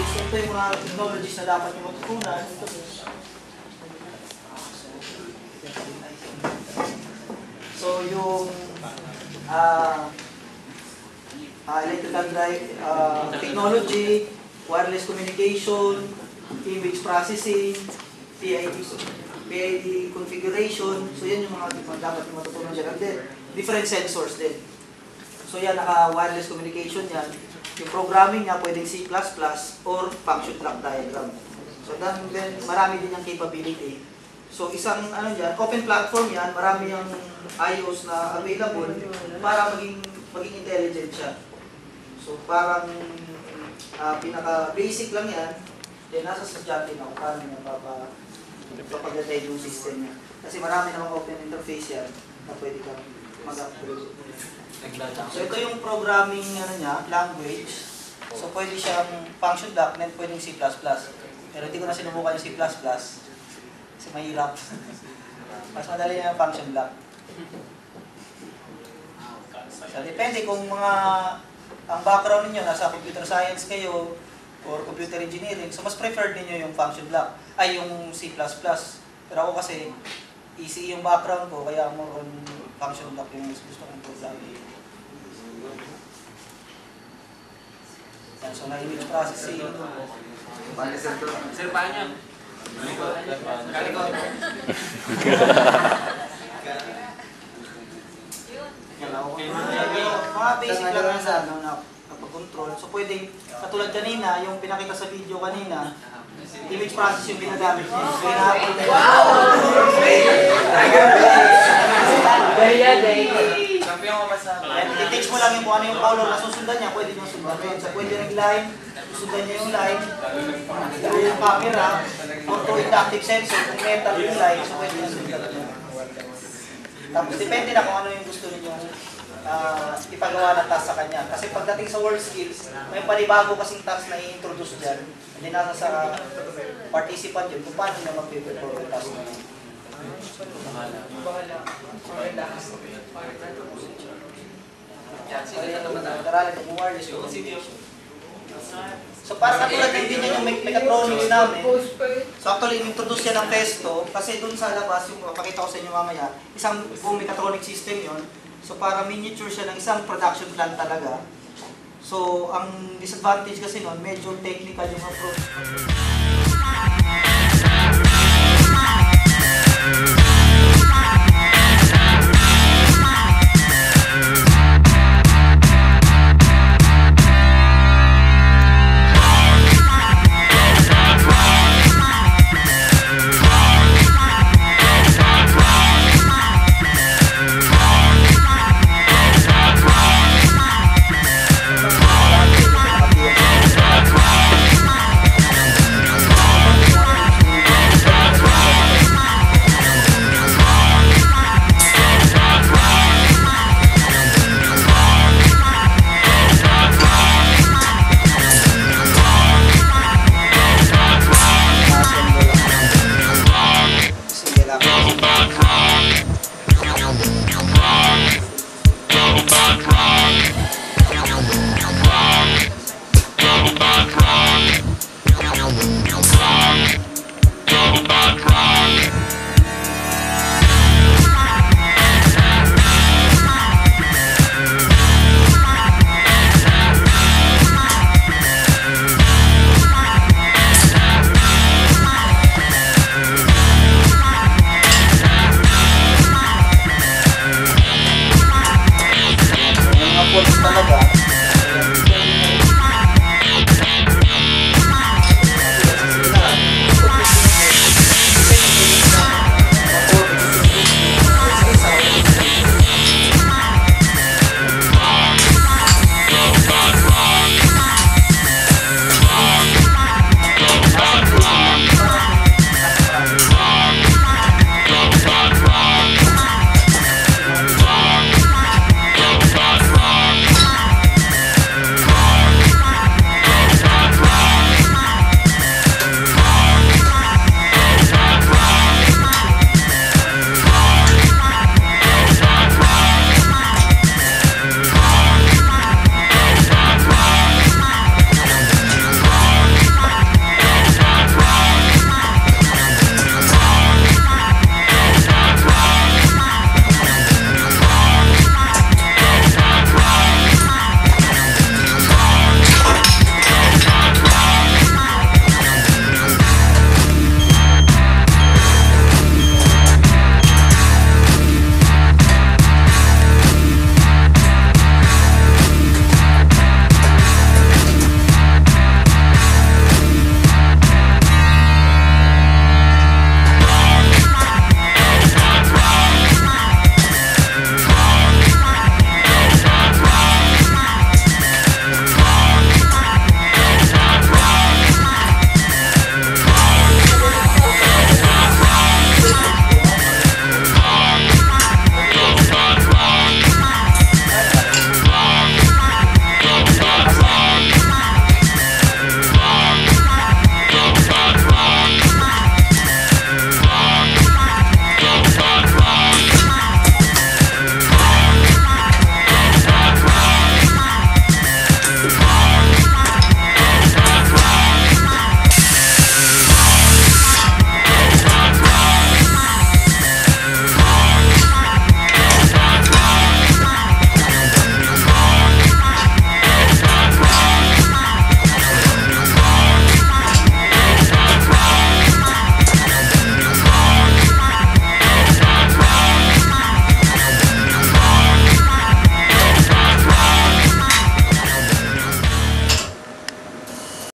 language, ito yung mga technologies na dapat nyo matutunan. So yung electrical drive technology, wireless communication, image processing, PID configuration. So yan yung mga dapat nyo matutunan dyan. And then, different sensors din. So yan, naka-wireless communication yan. Yung programming niya pwedeng C++ or function block diagram. So then marami din yung capability. So isang ano dyan, open platform yan, marami yung IOs na available para maging intelligent siya. So parang pinaka-basic lang yan, then nasa estudyante na kung paano niya papag-guide yung system niya. Kasi marami namang open interface yan na pwede kang mag-upgrade. So ito yung programming language. So pwede siyang function block, then pwedeng C++. Pero hindi ko na sinubukan yung C++. Kasi mahirap. Mas madali na yung function block. So depende kung ang background niyo nasa computer science kayo or computer engineering, so mas preferred niyo yung function block, ay yung C++. Pero ako kasi easy yung background ko, kaya more on function block yung gusto kong programming. Yan, so na-image processing. Sir, paano? Kalikot. Mga basic lang na pag-control. So pwedeng, katulad kanina, yung pinakita sa video kanina, image process yung ginagamit niya. I-teach mo lang yung kung ano yung color na susundan niya, pwede nyo sundan. So pwede yung line, susundan niya yung line, yung camera, auto-inductive sensor, kung metal yung line, so pwede nyo sundan niya. Tapos depende na kung ano yung gusto ninyong ipagawa ng task sa kanya. Kasi pagdating sa work skills, may panibago kasing task na i-introduce dyan. Hindi nasa sa participant yun kung paano na mag-perform yung task na yun. So para katulad ng din yung mechatronics namin, so actually introduce yan ng Pesto kasi dun sa labas, yung pakita ko sa inyo mamaya, isang buong mechatronic system yon. So para miniature siya ng isang production plant talaga. So ang disadvantage kasi nun, medyo technical yung approach.